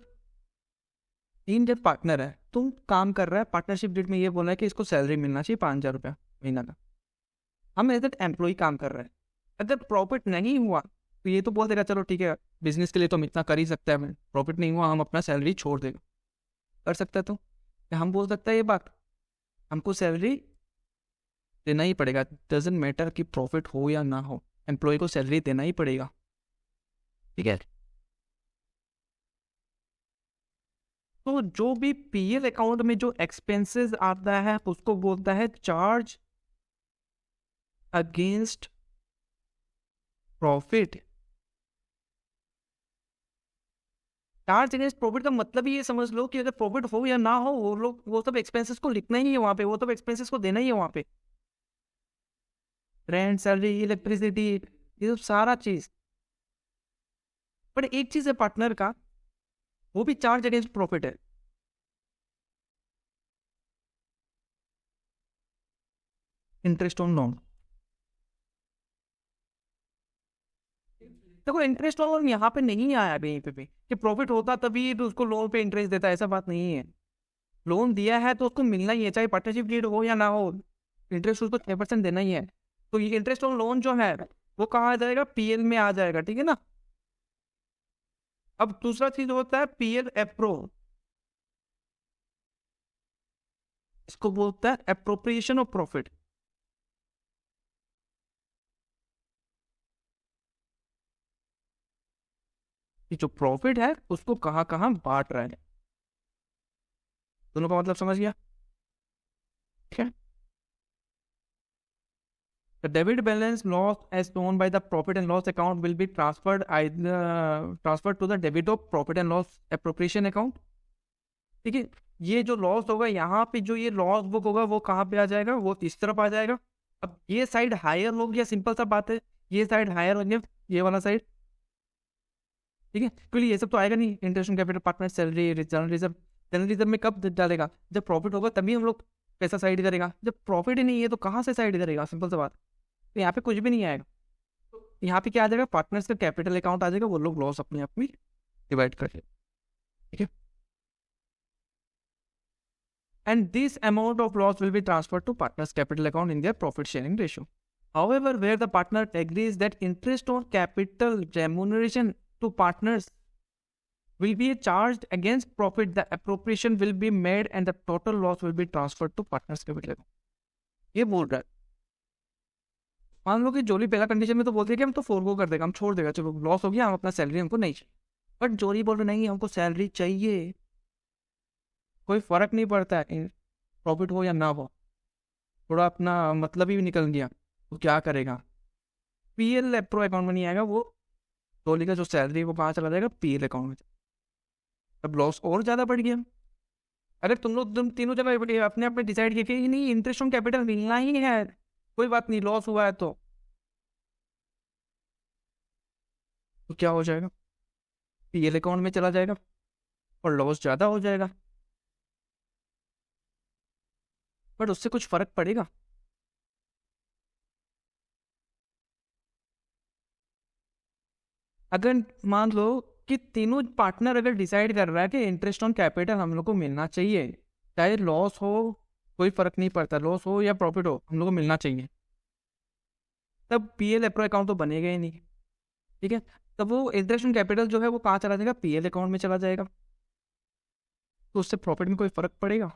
तीन जब पार्टनर है, तुम काम कर रहा है, पार्टनरशिप डीड में ये बोला है कि इसको सैलरी मिलना चाहिए 5,000 रुपया महीना का, हम एज एन एम्प्लॉय काम कर रहे हैं, अगर प्रॉफिट नहीं हुआ तो ये तो बोल देगा चलो ठीक है बिजनेस के लिए तो हम इतना कर ही सकते हैं, प्रॉफिट नहीं हुआ हम अपना सैलरी छोड़ देगा, कर सकता है। तो हम बोल सकते हैं ये बात, हमको सैलरी देना ही पड़ेगा, डजेंट मैटर कि प्रॉफिट हो या ना हो, एम्प्लॉय को सैलरी देना ही पड़ेगा। ठीक है, तो जो भी पीएल अकाउंट में जो एक्सपेंसेस आता है उसको बोलता है charge against profit. Charge against profit का मतलब ही ये समझ लो कि अगर प्रॉफिट हो या ना हो, वो लोग वो सब एक्सपेंसेस को लिखना ही है वहां पे, वो सब एक्सपेंसेस को देना ही है वहां पे। रेंट, सैलरी, इलेक्ट्रिसिटी, ये सब सारा चीज। बट एक चीज है पार्टनर का, वो भी चार्ज अगेंस्ट प्रॉफिट है। Interest on loan. देखो इंटरेस्ट ऑन लोन यहाँ पे नहीं आया कहीं पे भी कि प्रॉफिट होता तभी तो उसको लोन पे इंटरेस्ट देता है, ऐसा बात नहीं है। लोन दिया है तो उसको मिलना ही है, चाहे पार्टनरशिप डीड हो या ना हो, इंटरेस्ट उसको 6% देना ही है। तो ये इंटरेस्ट ऑन लोन जो है वो कहाँ आ जाएगा, पीएल में आ जाएगा, ठीक है ना। अब दूसरा चीज होता है पीएल एप्रो, इसको बोलता है एप्रोप्रिएशन ऑफ प्रॉफिट। कि जो प्रॉफिट है उसको कहाँ कहाँ बांट रहा है। दोनों का मतलब समझ गया, ठीक है। The debit balance loss as shown by the profit and loss account will be transferred to the debit of profit and loss appropriation account, ठीक है। ये जो लॉस होगा यहाँ पे, जो ये लॉस बुक होगा वो कहाँ पे आ जाएगा, वो इस तरफ आ जाएगा। अब ये साइड हायर हो गया, सिंपल सा बात है, ये साइड हायर हो गया, ये वाला साइड, ठीक है। क्योंकि ये सब तो आएगा नहीं, interest on capital, partner salary, general reserve. General reserve में कब डालेगा, जब प्रॉफिट होगा तभी हम लोग पैसा साइड करेगा, जब प्रॉफिट ही नहीं है तो कहाँ से साइड करेगा, सिंपल सा बात। तो यहाँ पे कुछ भी नहीं आएगा, यहाँ पे क्या आ जाएगा, पार्टनर्स का कैपिटल अकाउंट आ जाएगा, वो लोग लॉस अपने आप में डिवाइड कर, ठीक है। And this amount of loss will be transferred to partner's capital account in their profit sharing ratio. However, where the partner agrees that interest on capital remuneration to partners will be charged against profit, the appropriation will be made and the total loss will be transferred to partner's capital account. ये बोल रहा है। मान लो कि जोली पहला condition में तो बोलते हैं कि हम तो फोरगो कर देगा, हम छोड़ देगा, चलो लॉस हो गया, हम अपना सैलरी हमको नहीं चाहिए। बट जोली बोल रहे नहीं, हमको सैलरी चाहिए, कोई फर्क नहीं पड़ता है प्रॉफिट हो या ना हो, थोड़ा अपना मतलब ही निकल गया, वो क्या करेगा, पीएल प्रो अकाउंट में नहीं आएगा, वो जोली का जो सैलरी है वो कहाँ चला जाएगा, पीएल अकाउंट में। अब लॉस और ज़्यादा बढ़ गया। अरे तुम तीनों जगह अपने अपने डिसाइड किए कि नहीं इंटरेस्ट ऑन कैपिटल मिलना ही है, कोई बात नहीं, लॉस हुआ है तो क्या हो जाएगा, पीएल अकाउंट में चला जाएगा और लॉस ज़्यादा हो जाएगा। बट उससे कुछ फर्क पड़ेगा, अगर मान लो कि तीनों पार्टनर अगर डिसाइड कर रहा है कि इंटरेस्ट ऑन कैपिटल हम लोग को मिलना चाहिए, चाहे लॉस हो कोई फर्क नहीं पड़ता, लॉस हो या प्रॉफिट हो हम लोग को मिलना चाहिए, तब पीएल एप्रो अकाउंट तो बनेगा ही नहीं, ठीक है। तब वो इंटरेस्ट ऑन कैपिटल जो है वो कहाँ चला जाएगा, पीएल अकाउंट में चला जाएगा। तो उससे प्रॉफिट में कोई फर्क पड़ेगा,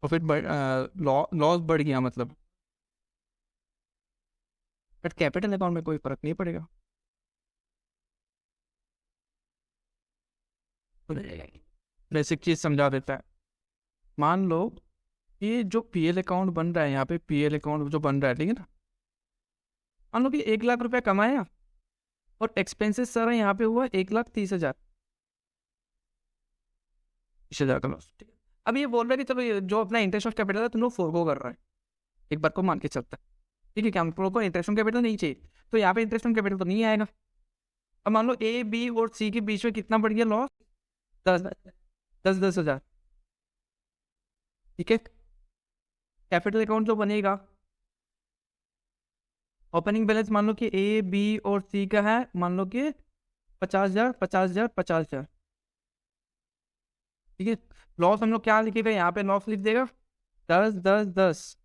प्रॉफिट लॉस बढ़ गया मतलब, बट कैपिटल अकाउंट में कोई फर्क नहीं पड़ेगा। बेसिक चीज समझा देता है। मान लो ये जो पीएल अकाउंट बन रहा है, यहाँ पे पीएल अकाउंट जो बन रहा है, ठीक है ना, मान लो कि 1 लाख रुपया कमाया और एक्सपेंसेस सारा यहाँ पे हुआ 1,30,000, 30,000 का लॉस, ठीक है। अब ये बोल रहा है कि चलो ये जो अपना इंटरेस्ट ऑफ कैपिटल है तुम लोग फोरगो कर रहा है, एक बार को मान के चलता है, ठीक है, क्या हम लोग को इंटरेस्ट ऑन कैपिटल नहीं चाहिए, तो यहाँ पे इंटरेस्ट ऑन कैपिटल तो नहीं आएगा। अब मान लो ए बी और सी के बीच में कितना बढ़ गया लॉस, 10,000, ठीक है। कैपिटल अकाउंट जो बनेगा, ओपनिंग बैलेंस मान लो कि ए बी और सी का है, मान लो कि 50,000, 50,000, 50,000, ठीक है। लॉस हम लोग क्या लिखेगा, यहाँ पे लॉस लिख देगा 10, 10, 10,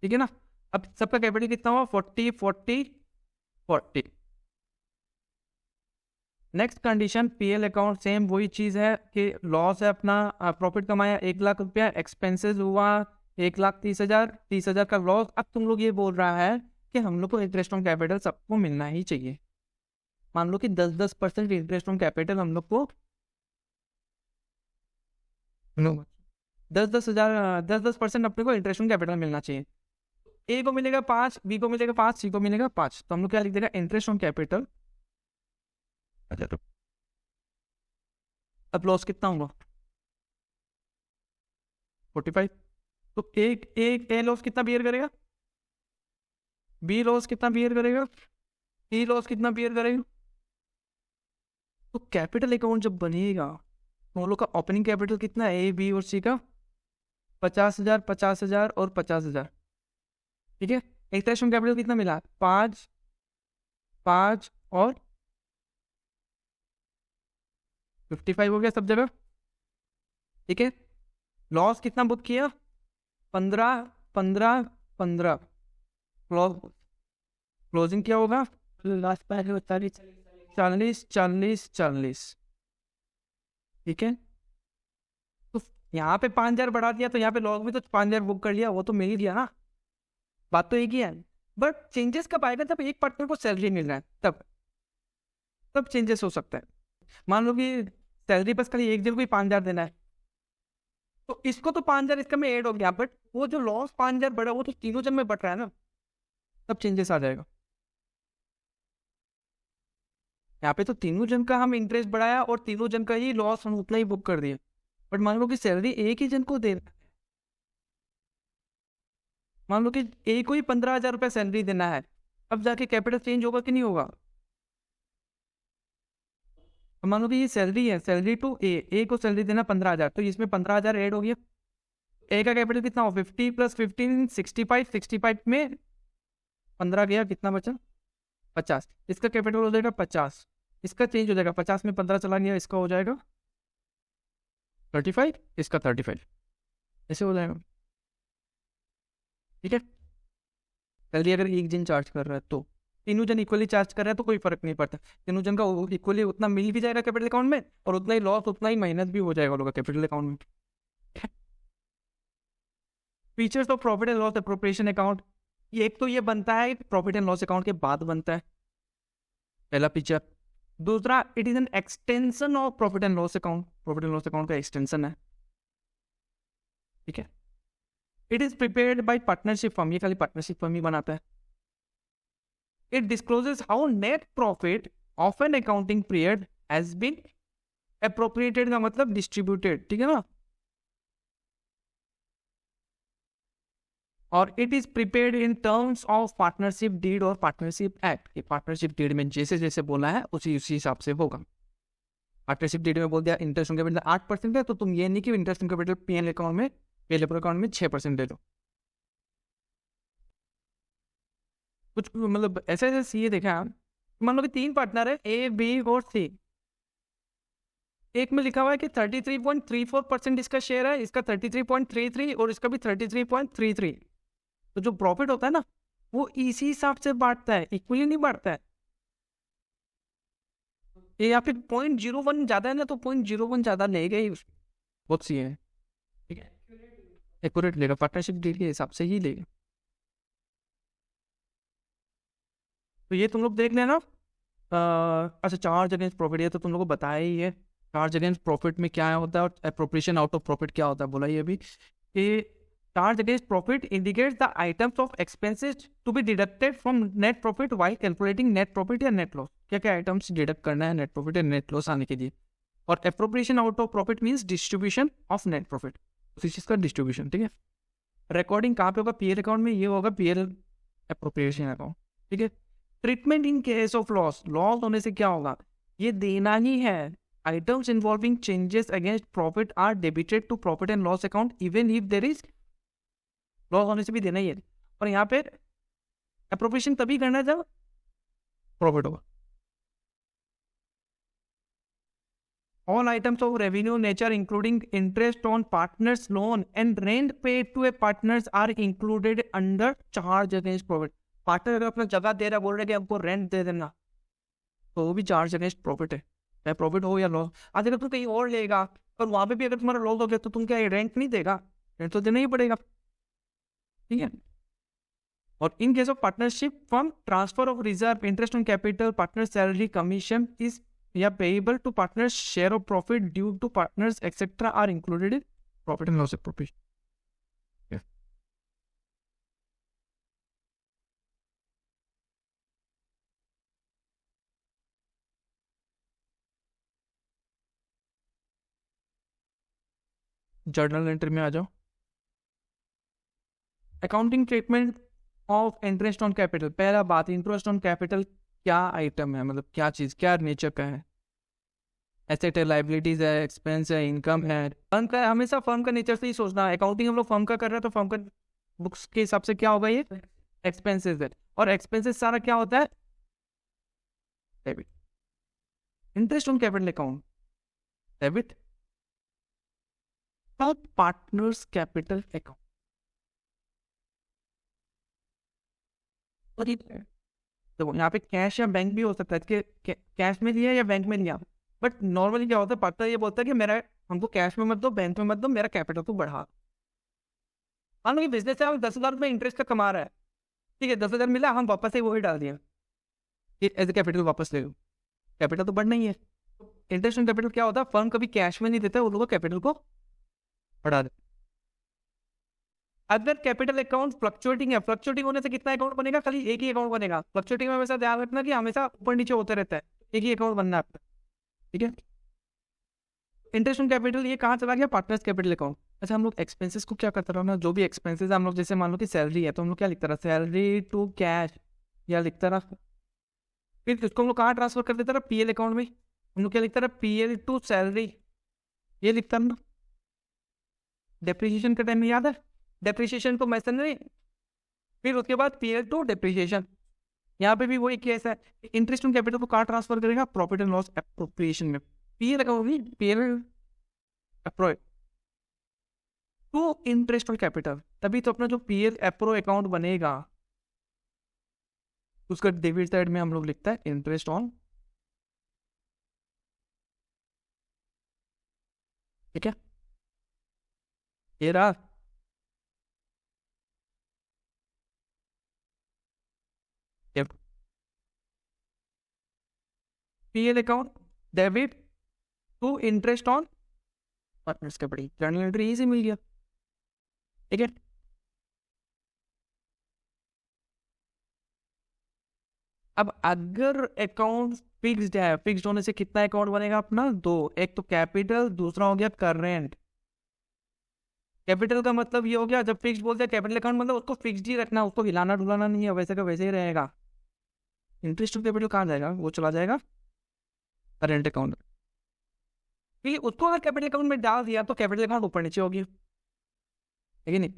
ठीक है ना। अब सबका कैपिटल कितना हुआ, 40, 40, 40। Next condition PL account same वही चीज है कि लॉस है अपना, प्रॉफिट कमाया 1 लाख रुपया, एक्सपेंसेस हुआ 1,30,000, 30,000 का लॉस। अब तुम लोग ये बोल रहा है कि हम लोग को इंटरेस्ट ऑन कैपिटल सबको मिलना ही चाहिए, मान लो कि 10% इंटरेस्ट ऑन कैपिटल हम लोग को 10,000, 10% अपने को इंटरेस्ट ऑन कैपिटल मिलना चाहिए। ए को मिलेगा 5, बी को मिलेगा 5, सी को मिलेगा 5, तो हम लोग क्या लिख देगा, इंटरेस्ट ऑन कैपिटल। अच्छा तो अब लॉस कितना होगा, 45, तो एक एक ए लॉस कितना बियर करेगा, बी लॉस कितना बियर करेगा, सी लॉस कितना बियर करेगा। तो कैपिटल अकाउंट जब बनेगा तो हम लोग का ओपनिंग कैपिटल कितना है, ए बी और सी का 50,000, 50,000 और 50,000। ठीक है, एक्सट्रैक्शन कैपिटल कितना मिला, 5, 5 और 55 हो गया सब जगह। ठीक है, लॉस कितना बुक किया, 15, 15, 15। क्लोजिंग क्या होगा, लास्ट पैसे 40, 40, 40, 40। ठीक है, तो यहाँ पे 5,000 बढ़ा दिया तो यहाँ पे लॉस भी तो 5,000 बुक कर लिया, वो तो मिल ही गया ना, बात तो एक ही है। बट चेंजेस कब आएगा, जब एक पार्टनर को सैलरी मिल रहा है तब तब चेंजेस हो सकता है। मान लो कि सैलरी बस खाली एक दिन को ही 5,000 देना है, तो इसको तो 5,000 इसका में ऐड हो गया, बट वो जो लॉस 5,000 बढ़ा वो तो तीनों जन में बढ़ रहा है ना, तब चेंजेस आ जाएगा। यहाँ पे तो तीनों जन का हम इंटरेस्ट बढ़ाया और तीनों जन का ही लॉस हम उतना ही बुक कर दिया, बट मान लो कि सैलरी एक ही जन को दे रहा है, मान लो कि एक को ही 15,000 रुपये सैलरी देना है, अब जाके कैपिटल चेंज होगा कि नहीं होगा। तो मान लो कि ये सैलरी है, सैलरी टू ए को सैलरी देना 15,000, तो इसमें 15,000 ऐड हो गया। ए का कैपिटल कितना हो, 50 + 15, 65, 65 में 15 गया, कितना बचा, 50। इसका कैपिटल हो जाएगा 50, इसका चेंज हो जाएगा, 50 में 15 चला गया, इसका हो जाएगा 35, इसका 35, ऐसे हो जाएगा। ठीक है, सैलरी अगर एक जन चार्ज कर रहा है तो तीनों जन इक्वली चार्ज कर रहे हैं तो कोई फर्क नहीं पड़ता, तीनों जन का इक्वली उतना मिल भी जाएगा कैपिटल अकाउंट में, और उतना ही लॉस उतना ही माइनस भी हो जाएगा लोगों कैपिटल अकाउंट में। Features of profit and loss appropriation account, ये एक तो ये बनता है प्रॉफिट एंड लॉस अकाउंट के बाद बनता है, पहला फीचर। दूसरा, it is an extension of profit and loss account, profit and loss account का एक्सटेंशन है। ठीक है, it is prepared by partnership firm, ये खाली पार्टनरशिप फर्म ही बनाता है। It discloses how net profit of an accounting period has been appropriated, का मतलब डिस्ट्रीब्यूटेड, ठीक है ना। और it is prepared in terms of partnership deed और पार्टनरशिप एक्ट, ये पार्टनरशिप डीड में जैसे जैसे बोला है उसी उसी हिसाब से होगा। पार्टनरशिप डीड में बोल दिया इंटरेस्ट ऑन कैपिटल 8% है, तो तुम ये नहीं कि interest on capital PL account में, पे लेबर अकाउंट में 6% दे दो। कुछ मतलब ऐसे ऐसे सी देखा है, मान लो कि 3 पार्टनर है, ए बी और सी। एक में लिखा हुआ है कि 33.34% इसका शेयर है, इसका 33.33 और इसका भी 33.33। तो जो प्रॉफिट होता है ना वो इसी हिसाब से बांटता है, इक्वली नहीं बांटता है। ये या फिर 0.01 ज्यादा है ना, तो 0.01 ज्यादा लेगा ही उसमें, बहुत सी है। ठीक है, एक्यूरेट लेगा, पार्टनरशिप डील के हिसाब से ही लेगा। तो ये तुम लोग देख लेना। अच्छा, चार्ज अगेंस्ट प्रॉफिट, ये तो तुम लोग को बताया ही है, चार्ज अगेंस्ट प्रॉफिट में क्या होता है और एप्रोप्रिएशन आउट ऑफ प्रॉफिट क्या होता है, बोला ये अभी कि charge against profit indicates the items of expenses to be deducted from net profit while calculating net profit या नेट लॉस, क्या क्या आइटम्स डिडक्ट करना है नेट प्रॉफिट या नेट लॉस आने के लिए। और appropriation out of profit means distribution of net profit, उसी चीज का डिस्ट्रीब्यूशन। ठीक है, रिकॉर्डिंग कहाँ पे होगा, पीएल अकाउंट में, ये होगा पीएल एप्रोप्रिएशन अकाउंट। ठीक है, treatment in case of loss, loss होने से क्या होगा, ये देना ही है। Items involving changes against profit are debited to profit and loss account even if there is, loss होने से भी देना ही है। और यहाँ पे एप्रोप्रिएशन तभी करना है जब प्रॉफिट होगा। All items of revenue nature including interest on partners loan and rent paid to a partners are included under charge against profit। Partner अगर अपना जगह दे रहा है, बोल रहे कि हमको रेंट दे देना, तो वो भी चार्ज अगेंस्ट प्रॉफिट है, चाहे प्रॉफिट हो या लॉस। आज अगर तुम कहीं और लेगा और वहां पे भी अगर तुम्हारा लॉस हो गया तो तुम क्या रेंट नहीं देगा, रेंट तो देना ही पड़ेगा। ठीक है, और in case of partnership firm, transfer of reserve, interest on capital, partner salary, commission is या payable to partners, share of profit due to partners etcetera are included in profit and loss appropriation. Journal entry में आ जाओ। Accounting treatment of interest on capital. पहला बात, interest on capital क्या item है, मतलब क्या चीज़, क्या नेचर का है। एसेट है, लाइबिलिटीज है, एक्सपेंस है, इनकम है। फर्म का हमेशा फर्म का नेचर से ही सोचना है। अकाउंटिंग हम लोग फर्म का कर रहे हैं तो फर्म का बुक्स के हिसाब से क्या होगा, ये एक्सपेंसेस है। और एक्सपेंसेस सारा क्या होता है, debit. Interest on capital account debit, partners capital account. तो यहाँ पे कैश या बैंक भी हो सकता है कि कैश में लिया या बैंक में लिया। बट नॉर्मली क्या होता है, पार्टनर ये बोलता है कि मेरा हमको कैश में मत दो, बैंक में मत दो, मेरा कैपिटल को बढ़ा। मान लो कि बिजनेस है, हम 10,000 रुपये इंटरेस्ट का कमा रहा है, ठीक है, 10,000 मिला, हम वापस से वही डाल दिया कि एज ए कैपिटल वापस ले लो, कैपिटल तो बढ़ना ही है। इंटरेस्ट ऑन कैपिटल क्या होता है, फर्म कभी कैश में नहीं देता, उन लोगों कैपिटल को बढ़ा देता। अगर कैपिटल अकाउंट फ्लक्चुएटिंग है, फ्लक्चुएटिंग होने से कितना अकाउंट बनेगा, खाली एक ही अकाउंट बनेगा। फ्लक्चुएटिंग में हमेशा ध्यान रखना कि हमेशा ऊपर नीचे होते रहता है, एक ही अकाउंट बनना है आपका, ठीक है। इंटरेस्ट ऑन कैपिटल ये कहाँ चला गया, पार्टनर्स कैपिटल अकाउंट। अच्छा, हम लोग एक्सपेंसेस को क्या करते रहो ना, जो भी एक्सपेंसेस हम लोग, जैसे मान लो कि सैलरी है तो हम लोग क्या लिखता रहा, सैलरी टू कैश, या लिखता रहा। फिर उसको हम लोग कहाँ ट्रांसफर कर देता रहा, पीएल अकाउंट में। हम लोग क्या लिखता रहा, पीएल टू सैलरी, ये लिखता रहा। डेप्रिसिएशन का टाइम में याद है, डेप्रिसिएशन टू मैसनरी, फिर उसके बाद पीएल टू डेप्रिसिएशन। यहाँ पे भी वही केस है, इंटरेस्ट ऑन कैपिटल को कहाँ ट्रांसफर करेगा, प्रॉफिट एंड लॉस एप्रोप्रिएशन में। पीएल अकाउंट में PL appro to interest on capital, तभी तो अपना जो पीएल अप्रो अकाउंट बनेगा उसका डेबिट साइड में हम लोग लिखता है इंटरेस्ट ऑन, ठीक है। ये रहा। PL account debit to interest on partners capital, journal entry easy मिल गया, ठीक है। अब अगर अकाउंट फिक्स्ड है, फिक्स्ड होने से कितना अकाउंट बनेगा अपना, दो, एक तो कैपिटल, दूसरा हो गया करेंट। कैपिटल का मतलब ये हो गया, जब फिक्स्ड बोलते हैं कैपिटल अकाउंट मतलब उसको फिक्स्ड ही रखना, उसको हिलाना डुलाना नहीं है, वैसे का वैसे ही रहेगा। इंटरेस्ट ऑफ कैपिटल कहाँ जाएगा, वो चला जाएगा करेंट अकाउंट। फिर उसको अगर कैपिटल अकाउंट में डाल दिया तो कैपिटल अकाउंट ऊपर नीचे होगी, ठीक है नहीं,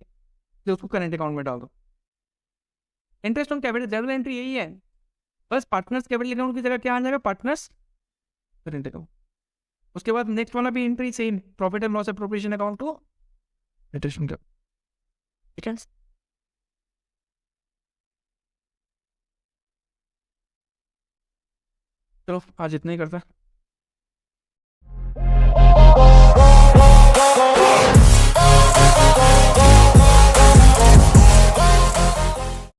तो उसको करेंट अकाउंट में डाल दो। Interest on capital general entry यही है, बस पार्टनर्स कैपिटल अकाउंट की जगह क्या आ जाएगा, पार्टनर्स करेंट अकाउंट। उसके बाद नेक्स्ट वाला भी entry same, profit and loss appropriation account to interest on capital, ठीक है। चलो आज इतना ही करता है।